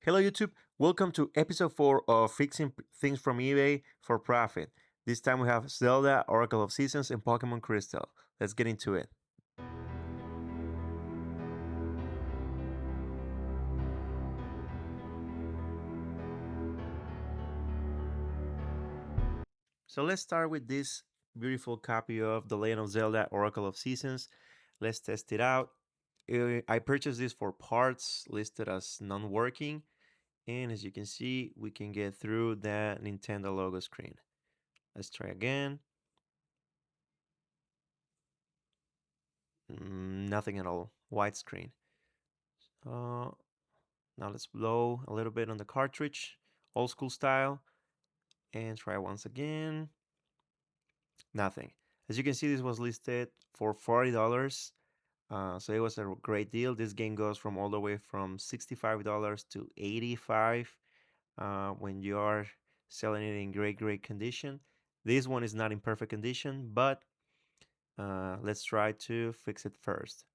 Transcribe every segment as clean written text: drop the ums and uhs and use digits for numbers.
Hello YouTube, welcome to episode 4 of Fixing Things from eBay for Profit. This time we have Zelda, Oracle of Seasons, and Pokemon Crystal. Let's get into it. So let's start with this beautiful copy of The Legend of Zelda, Oracle of Seasons. Let's test it out. I purchased this for parts listed as non-working, and as you can see, we can get through that Nintendo logo screen. Let's try again. Nothing at all, white screen. Uh, Now let's blow a little bit on the cartridge, old school style, and try once again. Nothing. As you can see, this was listed for $40. So it was a great deal. This game goes from all the way from $65 to $85 when you are selling it in great condition. This one is not in perfect condition, but let's try to fix it first.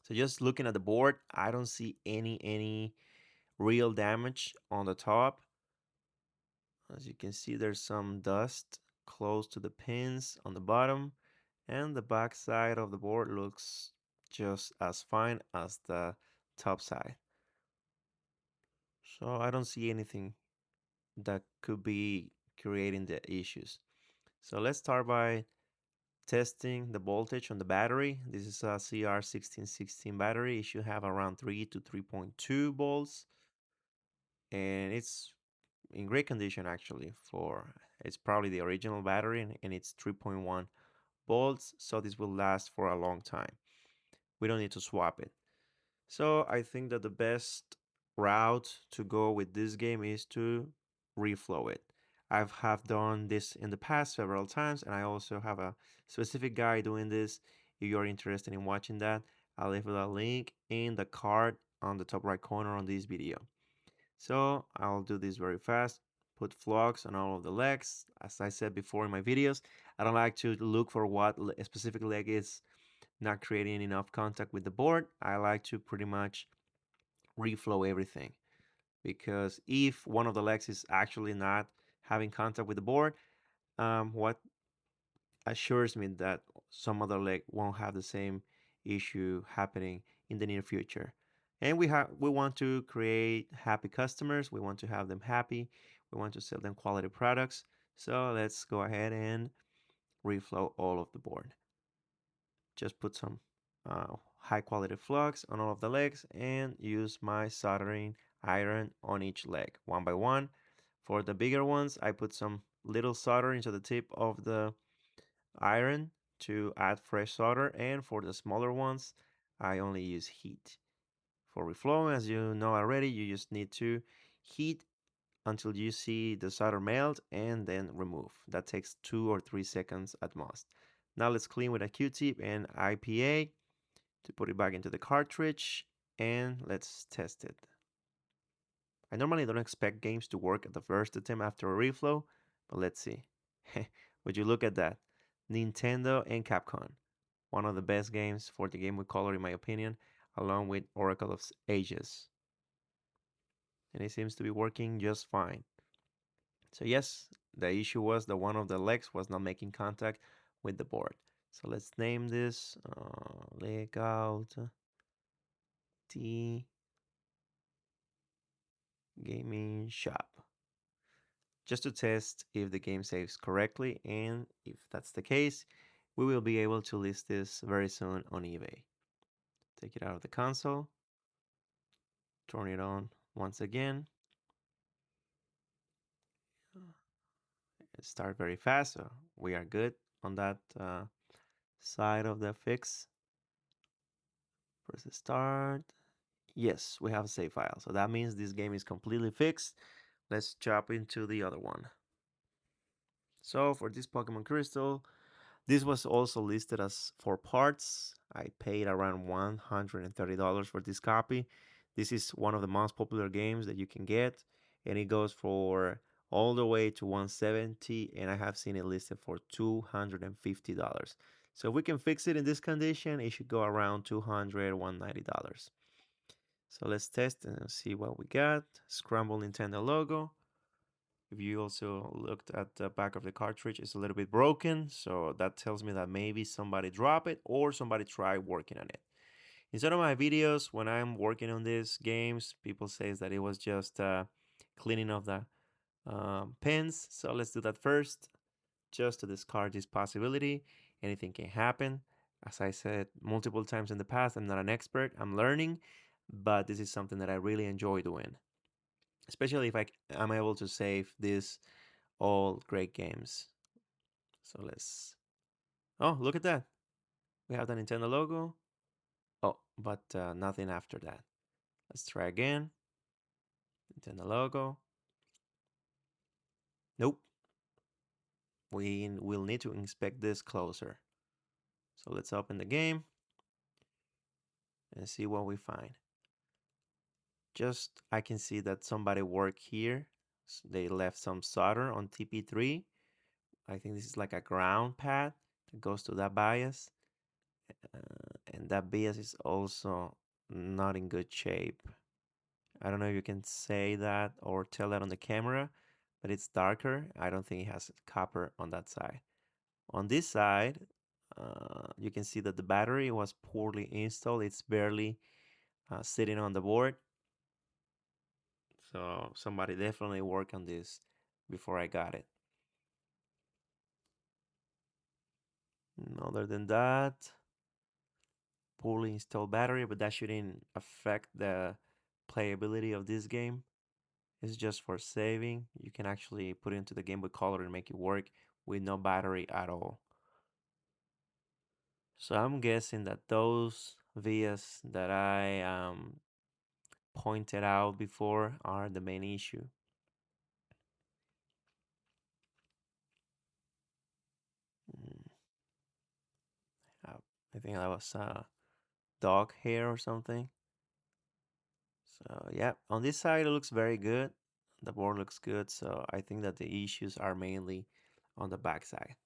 So just looking at the board, I don't see any real damage on the top. As you can see, there's some dust close to the pins on the bottom, and the back side of the board looks just as fine as the top side. So I don't see anything that could be creating the issues. So let's start by testing the voltage on the battery. This is a CR1616 battery. It should have around 3 to 3.2 volts, and it's in great condition actually. For it's probably the original battery, and it's 3.1 volts, so this will last for a long time. We don't need to swap it. So I think that the best route to go with this game is to reflow it. Have done this in the past several times, and I also have a specific guy doing this. If you're interested in watching that, I'll leave a link in the card on the top right corner on this video. So I'll do this very fast. Put flux on all of the legs. As I said before in my videos, I don't like to look for what a specific leg is not creating enough contact with the board. I like to pretty much reflow everything, because if one of the legs is actually not having contact with the board, what assures me that some other leg won't have the same issue happening in the near future. And we want to create happy customers. We want to have them happy. We want to sell them quality products. So let's go ahead and reflow all of the board. Just put some high quality flux on all of the legs and use my soldering iron on each leg one by one. For the bigger ones, I put some little solder into the tip of the iron to add fresh solder, and for the smaller ones, I only use heat. For reflowing, as you know already, you just need to heat until you see the solder melt and then remove. That takes 2 or 3 seconds at most. Now let's clean with a Q-tip and IPA to put it back into the cartridge, and let's test it. I normally don't expect games to work at the first attempt after a reflow, but let's see. Would you look at that? Nintendo and Capcom. One of the best games for the Game Boy Color in my opinion, along with Oracle of Ages. And it seems to be working just fine. So yes, the issue was that one of the legs was not making contact with the board. So let's name this Layout T Gaming Shop, just to test if the game saves correctly, and if that's the case, we will be able to list this very soon on eBay. Take it out of the console, turn it on once again, start very fast, so we are good on that side of the fix. Press start. Yes, we have a save file, so that means this game is completely fixed. Let's jump into the other one. So for this Pokemon Crystal, this was also listed as for parts. I paid around $130 for this copy. This is one of the most popular games that you can get, and it goes for all the way to 170, and I have seen it listed for $250. So if we can fix it in this condition, it should go around $200, $190. So let's test and see what we got. Scramble Nintendo logo. If you also looked at the back of the cartridge, it's a little bit broken. So that tells me that maybe somebody dropped it or somebody tried working on it. In some of my videos, when I'm working on these games, people says that it was just cleaning of the pins. So let's do that first, just to discard this possibility. Anything can happen. As I said multiple times in the past, I'm not an expert. I'm learning, but this is something that I really enjoy doing, especially if I'm able to save these all great games. So let's. Oh, look at that! We have the Nintendo logo. Oh, but nothing after that. Let's try again. Nintendo logo. Nope. We will need to inspect this closer. So let's open the game and see what we find. Just I can see that somebody worked here. They left some solder on TP3. I think this is like a ground pad that goes to that bias. And that bias is also not in good shape. I don't know if you can say that or tell that on the camera, but it's darker. I don't think it has copper on that side. On this side, you can see that the battery was poorly installed. It's barely sitting on the board. So somebody definitely worked on this before I got it. Other than that, poorly installed battery, but that shouldn't affect the playability of this game. It's just for saving. You can actually put it into the Game Boy Color and make it work with no battery at all. So I'm guessing that those vias that I pointed out before are the main issue. Mm, I think that was dog hair or something. So yeah, on this side it looks very good. The board looks good, so I think that the issues are mainly on the back side.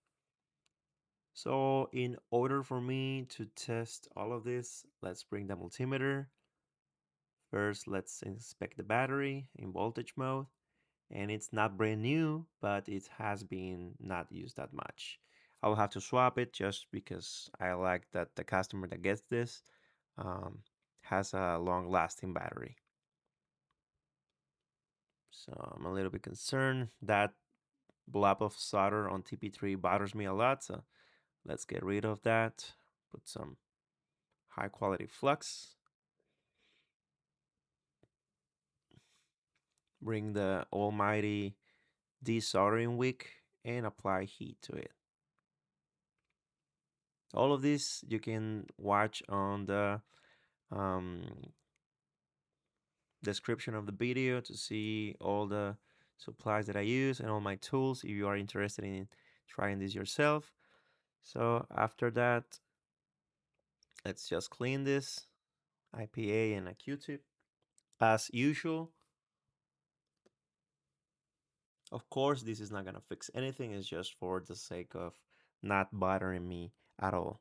So in order for me to test all of this, let's bring the multimeter. First, let's inspect the battery in voltage mode. And it's not brand new, but it has been not used that much. I'll have to swap it just because I like that the customer that gets this um, has a long lasting battery. So I'm a little bit concerned. That blob of solder on TP3 bothers me a lot. So let's get rid of that. Put some high quality flux. Bring the almighty desoldering wick and apply heat to it. All of this you can watch on the um, description of the video to see all the supplies that I use and all my tools if you are interested in trying this yourself. So after that, let's just clean this IPA and a Q-tip. As usual, of course, this is not gonna fix anything. It's just for the sake of not bothering me at all.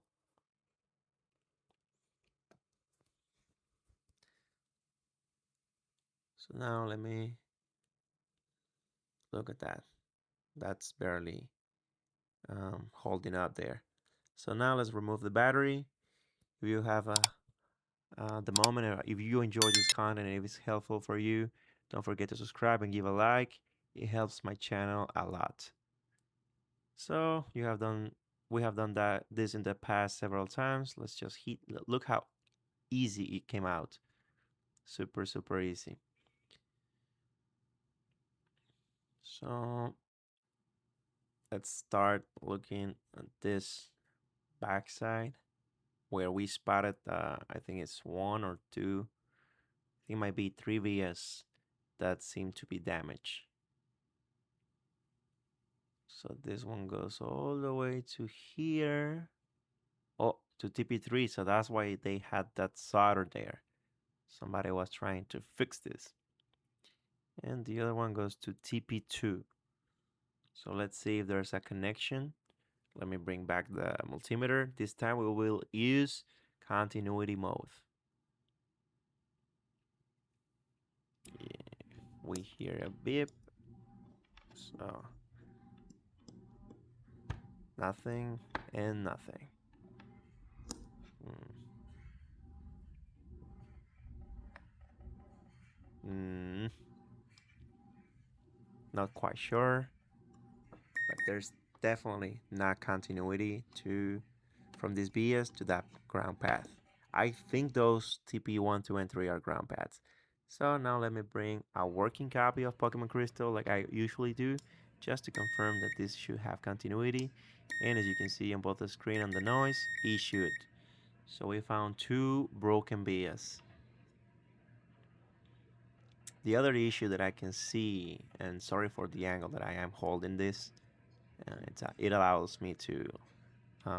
So now let me look at that. That's barely holding up there. So now let's remove the battery. If you have the moment, if you enjoy this content and if it's helpful for you, don't forget to subscribe and give a like. It helps my channel a lot. So we have done this in the past several times. Let's just look how easy it came out. Super, super easy. So let's start looking at this backside where we spotted, I think it's one or two, I think it might be three vias that seem to be damaged. So this one goes all the way to here. Oh, to TP3. So that's why they had that solder there. Somebody was trying to fix this. And the other one goes to TP2. So let's see if there's a connection. Let me bring back the multimeter. This time we will use continuity mode. we hear a beep. So nothing and nothing. Mm. Mm, not quite sure, but there's definitely not continuity to from this BS to that ground path. I think those TP 1, 2, and 3 are ground paths. So now let me bring a working copy of Pokemon Crystal like I usually do, just to confirm that this should have continuity. And as you can see on both the screen and the noise, it should. So we found two broken BS. The other issue that I can see, and sorry for the angle that I am holding this, it allows me to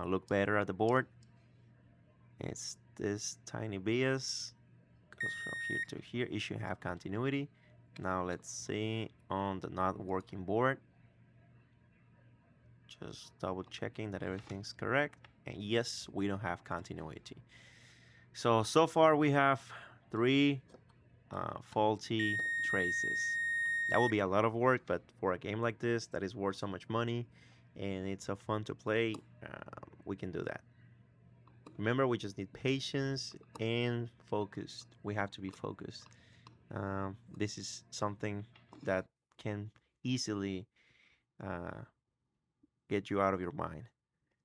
look better at the board. It's this tiny BS goes from here to here. It should have continuity. Now let's see on the not working board. Just double checking that everything's correct. And yes, we don't have continuity. So far we have three faulty traces. That will be a lot of work, but for a game like this that is worth so much money and it's so fun to play, we can do that. Remember, we just need patience and focused. We have to be focused. This is something that can easily uh, get you out of your mind.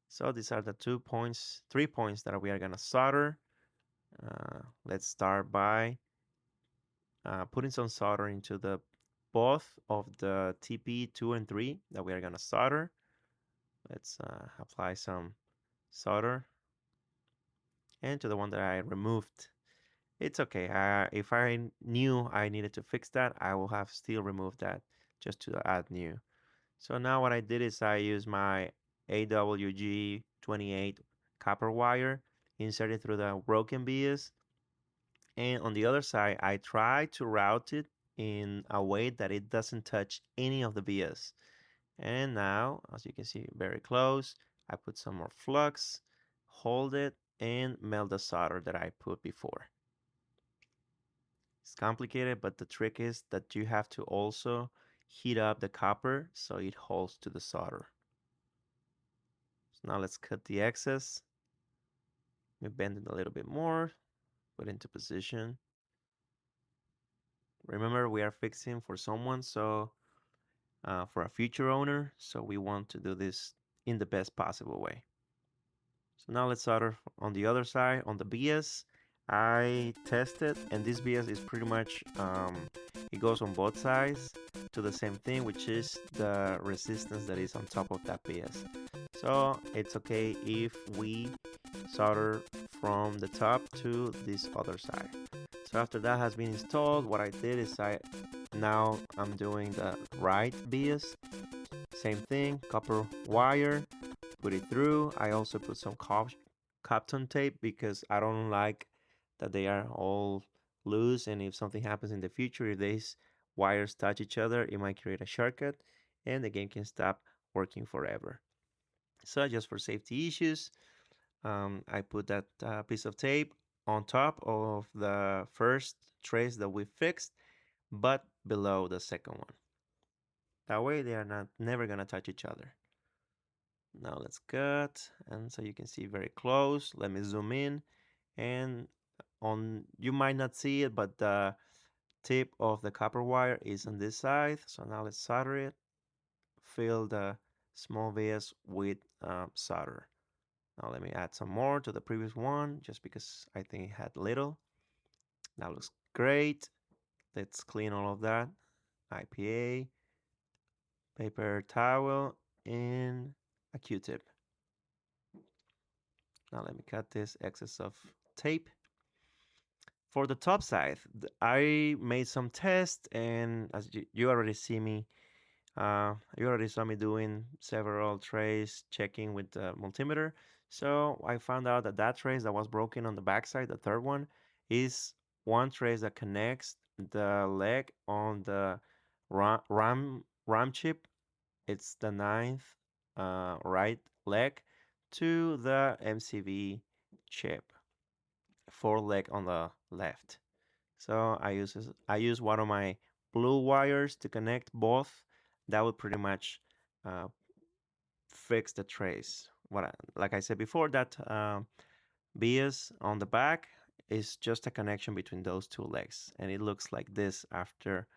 So these are the 2 points, 3 points that we are gonna solder. Let's start by putting some solder into the both of the TP 2 and 3 that we are gonna solder. Let's apply some solder, and to the one that I removed. It's okay. If I knew I needed to fix that, I will have still removed that just to add new. So now what I did is I used my AWG28 copper wire, inserted through the broken BS, and on the other side, I tried to route it in a way that it doesn't touch any of the BS. And now, as you can see very close, I put some more flux, hold it, and melt the solder that I put before. It's complicated, but the trick is that you have to also heat up the copper so it holds to the solder. So now let's cut the excess. We bend it a little bit more, put it into position. Remember, we are fixing for someone, so for a future owner, so we want to do this in the best possible way. So now let's solder on the other side, on the BS. I tested, and this BS is pretty much, it goes on both sides to the same thing, which is the resistance that is on top of that BS. So it's okay if we solder from the top to this other side. So after that has been installed, what I did is now I'm doing the right BS. Same thing, copper wire, put it through. I also put some Copton tape because I don't like that they are all loose, and if something happens in the future, if these wires touch each other, it might create a shortcut and the game can stop working forever. So just for safety issues, I put that piece of tape on top of the first trace that we fixed, but below the second one. That way they are not never gonna touch each other. Now let's cut, and so you can see very close. Let me zoom in, and on you might not see it, but the tip of the copper wire is on this side. So now let's solder it. Fill the small vase with solder. Now let me add some more to the previous one, just because I think it had little. That looks great. Let's clean all of that. IPA, paper towel, and a Q-tip. Now let me cut this excess of tape. For the top side, I made some tests, and as you already see me, you already saw me doing several trays, checking with the multimeter. So I found out that that trace that was broken on the backside, the third one, is one trace that connects the leg on the RAM chip. It's the ninth right leg to the MCV chip, fourth leg on the left. So I use one of my blue wires to connect both, that would pretty much uh, fix the trace. Like I said before, that bias on the back is just a connection between those two legs, and it looks like this after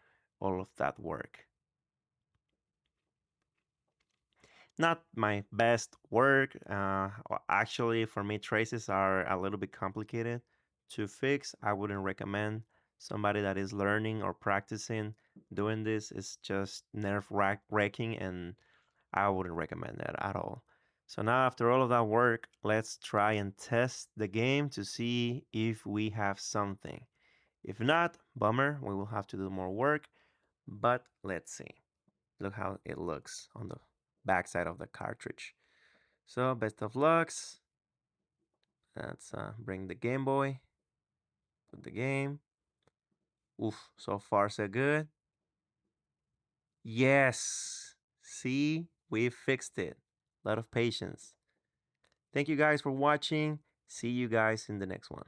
all of that work. Not my best work. Actually, for me, traces are a little bit complicated to fix. I wouldn't recommend somebody that is learning or practicing doing this. It's just nerve wracking, and I wouldn't recommend that at all. So now, after all of that work, let's try and test the game to see if we have something. If not, bummer, we will have to do more work, but let's see. Look how it looks on the backside of the cartridge. So best of lucks. Let's bring the Game Boy. Put the game. Oof, so far so good. Yes. See, we fixed it. A lot of patience. Thank you guys for watching. See you guys in the next one.